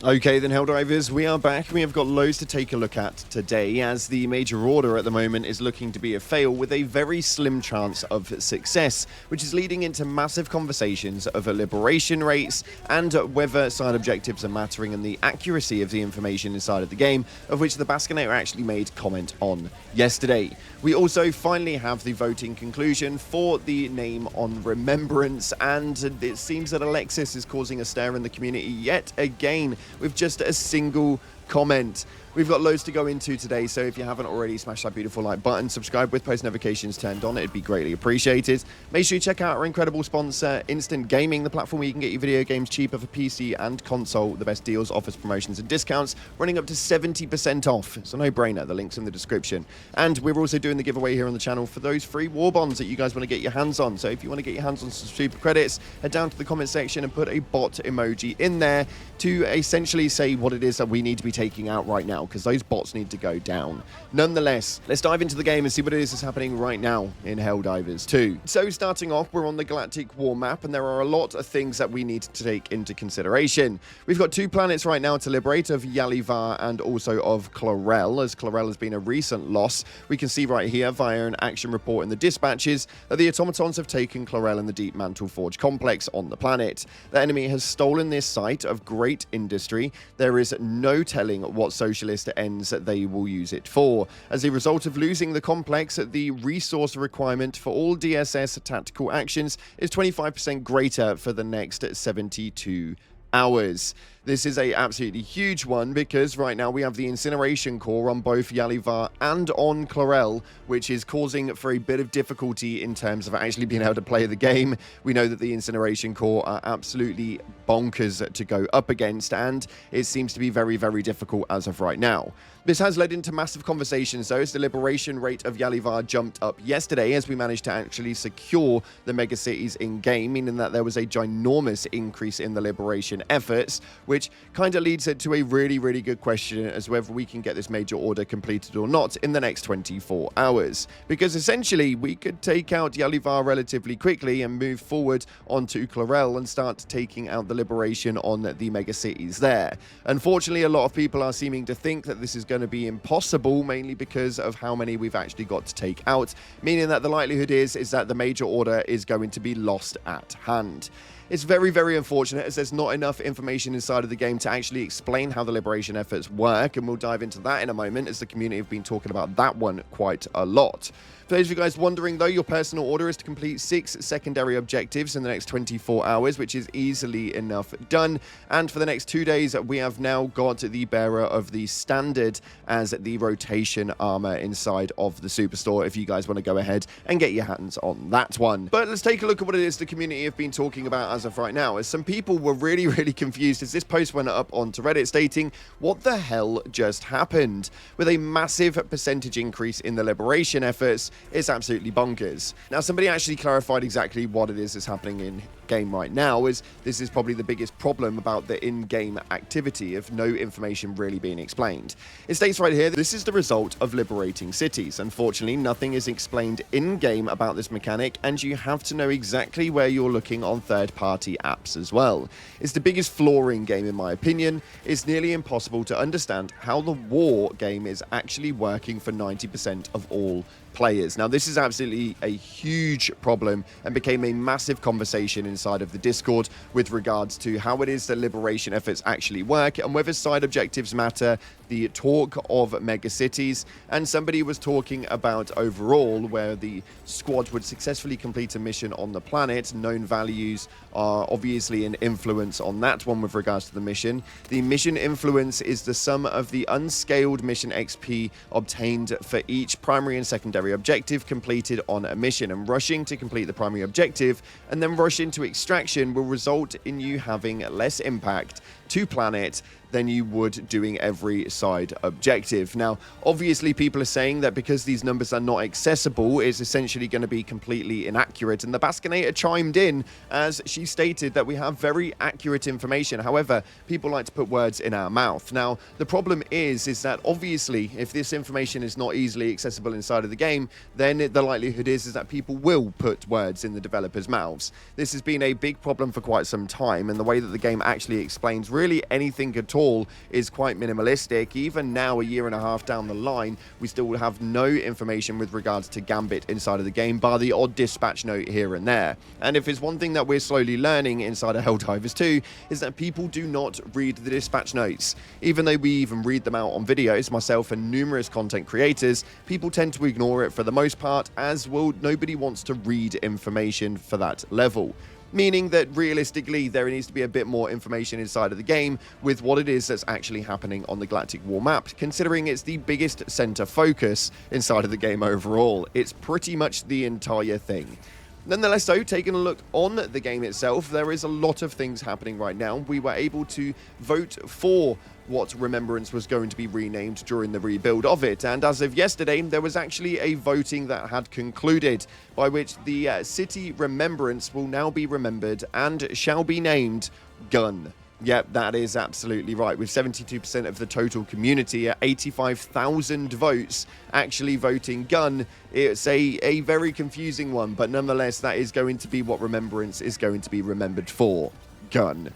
Okay then, Helldivers, we are back. We have got loads to take a look at today, as the major order at the moment is looking to be a fail with a very slim chance of success, which is leading into massive conversations of liberation rates and whether side objectives are mattering and the accuracy of the information inside of the game, of which the Baskonator actually made comment on yesterday. We also finally have the voting conclusion for the name on Remembrance, and it seems that Alexus is causing a stir in the community yet again, with just a single comment. We've got loads to go into today, so if you haven't already, smash that beautiful like button, subscribe with post notifications turned on, it'd be greatly appreciated. Make sure you check out our incredible sponsor, Instant Gaming, the platform where you can get your video games cheaper for PC and console. The best deals, offers, promotions and discounts, running up to 70% off. It's a no-brainer, the link's in the description. And we're also doing the giveaway here on the channel for those free war bonds that you guys want to get your hands on. So if you want to get your hands on some super credits, head down to the comment section and put a bot emoji in there to essentially say what it is that we need to be taking out right now, because those bots need to go down. Nonetheless, let's dive into the game and see what it is that's happening right now in Helldivers 2. So starting off, we're on the Galactic War map, and there are a lot of things that we need to take into consideration. We've got two planets right now to liberate, of Yalivar and also of Chlorel, as Chlorel has been a recent loss. We can see right here via an action report in the dispatches that the automatons have taken Chlorel and the Deep Mantle Forge complex on the planet. The enemy has stolen this site of great industry. There is no telling what socialist ends that they will use it for. As a result of losing the complex, the resource requirement for all DSS tactical actions is 25% greater for the next 72 hours. This is a absolutely huge one, because right now we have the incineration core on both Yalivar and on Chlorel, which is causing for a bit of difficulty in terms of actually being able to play the game. We know that the incineration core are absolutely bonkers to go up against, and it seems to be very, very difficult as of right now. This has led into massive conversations, though, as the liberation rate of Yalivar jumped up yesterday as we managed to actually secure the megacities in-game, meaning that there was a ginormous increase in the liberation efforts, which kind of leads it to a really, really good question as whether we can get this major order completed or not in the next 24 hours. Because essentially, we could take out Yalivar relatively quickly and move forward onto Chlorel and start taking out the liberation on the megacities there. Unfortunately, a lot of people are seeming to think that this is going to be impossible, mainly because of how many we've actually got to take out, meaning that the likelihood is that the major order is going to be lost at hand. It's very, very unfortunate, as there's not enough information inside of the game to actually explain how the liberation efforts work, and we'll dive into that in a moment, as the community have been talking about that one quite a lot. For those of you guys wondering, though, your personal order is to complete 6 secondary objectives in the next 24 hours, which is easily enough done. And for the next 2 days, we have now got the bearer of the standard as the rotation armor inside of the superstore, if you guys want to go ahead and get your hands on that one. But let's take a look at what it is the community have been talking about as of right now, as some people were really, really confused as this post went up onto Reddit stating, what the hell just happened? With a massive percentage increase in the liberation efforts, it's absolutely bonkers. Now, somebody actually clarified exactly what it is that's happening in game right now, as this is probably the biggest problem about the in-game activity of no information really being explained. It states right here, this is the result of liberating cities. Unfortunately, nothing is explained in-game about this mechanic, and you have to know exactly where you're looking on third-party apps as well. It's the biggest flaw in game, in my opinion. It's nearly impossible to understand how the war game is actually working for 90% of all players. Now, this is absolutely a huge problem and became a massive conversation inside of the Discord with regards to how it is that liberation efforts actually work and whether side objectives matter, the talk of megacities, and somebody was talking about overall where the squad would successfully complete a mission on the planet. Known values are obviously an influence on that one with regards to the mission. The mission influence is the sum of the unscaled mission XP obtained for each primary and secondary objective completed on a mission, and rushing to complete the primary objective and then rush into extraction will result in you having less impact to planet than you would doing every side objective. Now, obviously, people are saying that because these numbers are not accessible, it's essentially going to be completely inaccurate. And the Baskonator chimed in as she stated that we have very accurate information. However, people like to put words in our mouth. Now, the problem is that obviously, if this information is not easily accessible inside of the game, then the likelihood is that people will put words in the developers' mouths. This has been a big problem for quite some time, and the way that the game actually explains really anything at all is quite minimalistic. Even now, a year and a half down the line, we still have no information with regards to Gambit inside of the game, bar the odd dispatch note here and there. And if it's one thing that we're slowly learning inside of Helldivers 2, is that people do not read the dispatch notes. Even though we even read them out on videos, myself and numerous content creators, people tend to ignore it for the most part, as well nobody wants to read information for that level. Meaning that realistically there needs to be a bit more information inside of the game with what it is that's actually happening on the Galactic War map, considering it's the biggest center focus inside of the game overall. It's pretty much the entire thing. Nonetheless, though, taking a look on the game itself, there is a lot of things happening right now. We were able to vote for what Remembrance was going to be renamed during the rebuild of it, and as of yesterday, there was actually a voting that had concluded, by which the city Remembrance will now be remembered and shall be named Gun. Yep, that is absolutely right, with 72% of the total community at 85,000 votes actually voting Gun. It's a very confusing one, but nonetheless, that is going to be what Remembrance is going to be remembered for. Gun.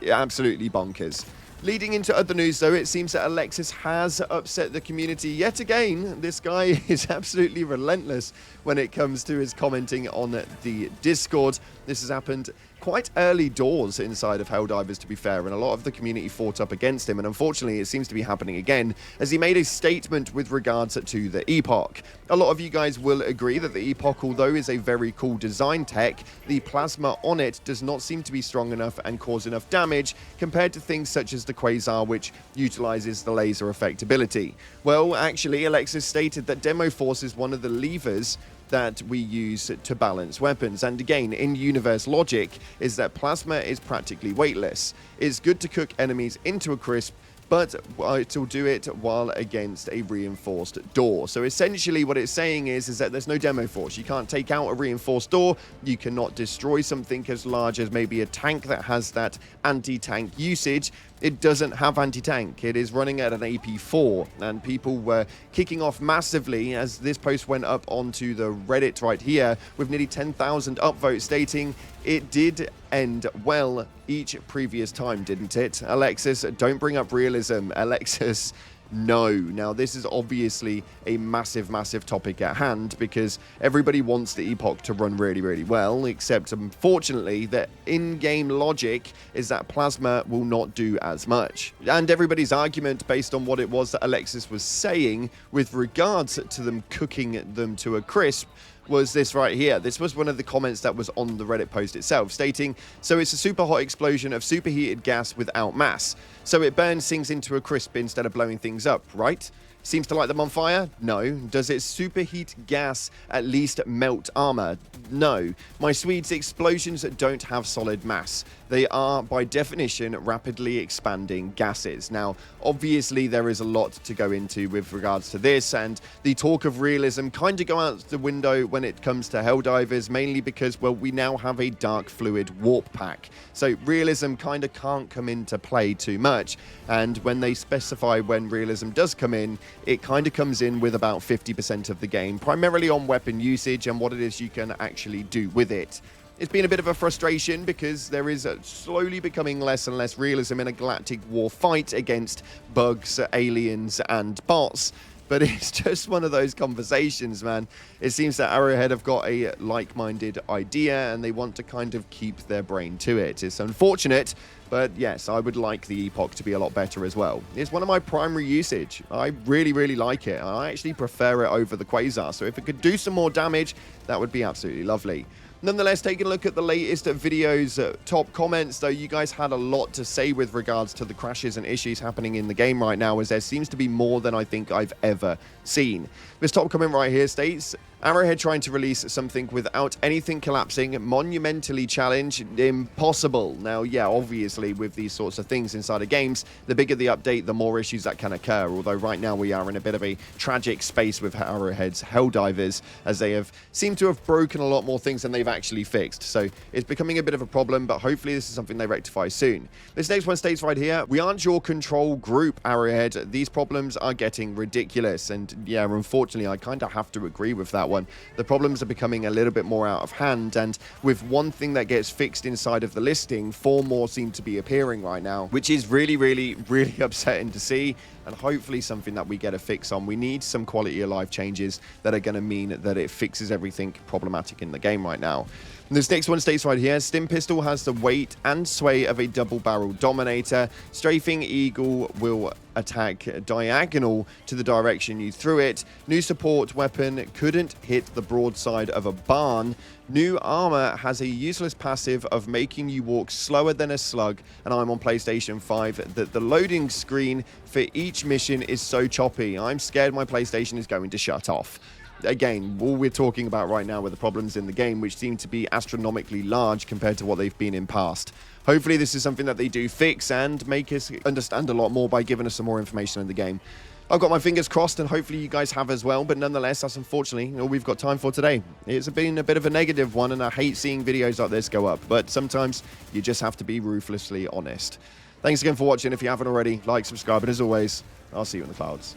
Absolutely bonkers. Leading into other news, though, it seems that Alexus has upset the community yet again. This guy is absolutely relentless when it comes to his commenting on the Discord. This has happened quite early doors inside of Helldivers, to be fair, and a lot of the community fought up against him, and unfortunately it seems to be happening again, as he made a statement with regards to the Epoch. A lot of you guys will agree that the Epoch, although is a very cool design tech, the plasma on it does not seem to be strong enough and cause enough damage compared to things such as the Quasar, which utilizes the laser effect ability. Well, actually, Alexus stated that Demo Force is one of the levers that we use to balance weapons, and again, in universe logic, is that plasma is practically weightless. It's good to cook enemies into a crisp, but it'll do it while against a reinforced door. So essentially what it's saying is that there's no demo force. You can't take out a reinforced door. You cannot destroy something as large as maybe a tank that has that anti-tank usage. It doesn't have anti-tank. It is running at an AP4, and people were kicking off massively as this post went up onto the Reddit right here with nearly 10,000 upvotes stating it did end well each previous time, didn't it? Alexus, don't bring up realism. Alexus, no. Now, this is obviously a massive, massive topic at hand because everybody wants the Epoch to run really, really well, except unfortunately the in-game logic is that plasma will not do as much. And everybody's argument based on what it was that Alexus was saying with regards to them cooking them to a crisp was this right here. This was one of the comments that was on the Reddit post itself, stating, so it's a super hot explosion of superheated gas without mass. So it burns things into a crisp instead of blowing things up, right? Seems to light them on fire? No. Does its superheat gas at least melt armor? No. My Swedes, explosions don't have solid mass. They are, by definition, rapidly expanding gases. Now, obviously, there is a lot to go into with regards to this, and the talk of realism kind of go out the window when it comes to Helldivers, mainly because, well, we now have a dark fluid warp pack. So realism kind of can't come into play too much, and when they specify when realism does come in, it kind of comes in with about 50% of the game, primarily on weapon usage and what it is you can actually do with it. It's been a bit of a frustration because there is slowly becoming less and less realism in a galactic war fight against bugs, aliens, and bots. But it's just one of those conversations, man. It seems that Arrowhead have got a like-minded idea and they want to kind of keep their brain to it. It's unfortunate, but yes, I would like the Epoch to be a lot better as well. It's one of my primary usage. I really, really like it. I actually prefer it over the Quasar. So if it could do some more damage, that would be absolutely lovely. Nonetheless, taking a look at the latest videos, top comments, though, you guys had a lot to say with regards to the crashes and issues happening in the game right now, as there seems to be more than I think I've ever seen. This top comment right here states, Arrowhead trying to release something without anything collapsing, monumentally challenged, impossible. Now, yeah, obviously, with these sorts of things inside of games, the bigger the update, the more issues that can occur, although right now we are in a bit of a tragic space with Arrowhead's Helldivers, as they have seemed to have broken a lot more things than they've actually fixed. So it's becoming a bit of a problem, but hopefully this is something they rectify soon. This next one states right here, we aren't your control group, Arrowhead. These problems are getting ridiculous. And yeah, unfortunately, I kind of have to agree with that one. The problems are becoming a little bit more out of hand, and with one thing that gets fixed inside of the listing, 4 more seem to be appearing right now, which is really, really, really upsetting to see, and hopefully something that we get a fix on. We need some quality of life changes that are going to mean that it fixes everything problematic in the game right now. And this next one states right here, Stim Pistol has the weight and sway of a double-barrel Dominator. Strafing Eagle will attack diagonal to the direction you threw it. New support weapon couldn't hit the broadside of a barn. New armor has a useless passive of making you walk slower than a slug, and I'm on PlayStation 5 that the loading screen for each mission is so choppy. I'm scared my PlayStation is going to shut off. Again, all we're talking about right now are the problems in the game, which seem to be astronomically large compared to what they've been in past. Hopefully this is something that they do fix and make us understand a lot more by giving us some more information in the game. I've got my fingers crossed, and hopefully you guys have as well, but nonetheless, that's unfortunately all we've got time for today. It's been a bit of a negative one, and I hate seeing videos like this go up, but sometimes you just have to be ruthlessly honest. Thanks again for watching. If you haven't already, like, subscribe, and as always, I'll see you in the clouds.